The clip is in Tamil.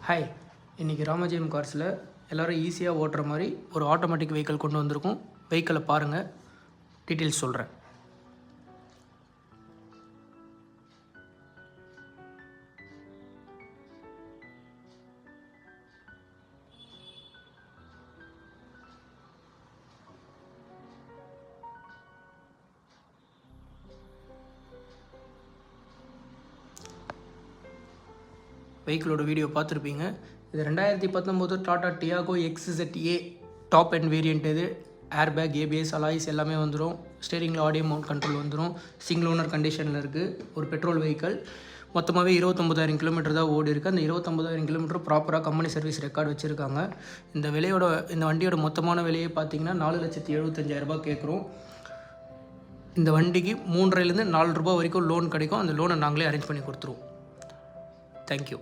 ஹாய், இன்றைக்கி ராமஜெயம் கார்ஸில் எல்லோரும் ஈஸியாக ஓட்டுற மாதிரி ஒரு ஆட்டோமேட்டிக் வெஹிக்கிள் கொண்டு வந்திருக்கோம். வெஹிக்கிளை பாருங்கள், டீட்டெயில்ஸ் சொல்கிறேன். வெஹிக்கிளோட வீடியோ பார்த்துருப்பீங்க. இது 2019 Tata Tiago XZA top end variant. இது ஏர் பேக், ABS, அலாய்ஸ் எல்லாமே வந்துடும். ஸ்டேரிங்கில் ஆடியோ மவுண்ட் கண்ட்ரோல் வந்துடும். சிங்கிள் ஓனர் கண்டிஷனில் இருக்குது. ஒரு பெட்ரோல் வெஹிக்கிள். மொத்தமாகவே 29,000 கிலோமீட்டர் தான் ஓடி இருக்குது. அந்த 29,000 கிலோமீட்டர் ப்ராப்பராக கம்பெனி சர்வீஸ் ரெக்கார்டு வச்சுருக்காங்க. இந்த வண்டியோட மொத்தமான விலையை பார்த்தீங்கன்னா 4,75,000 கேட்குறோம். இந்த வண்டிக்கு 3,500 to 4 ரூபா வரைக்கும் லோன் கிடைக்கும். அந்த லோனை நாங்களே அரேஞ்ச் பண்ணி கொடுத்துருவோம். தேங்க்யூ.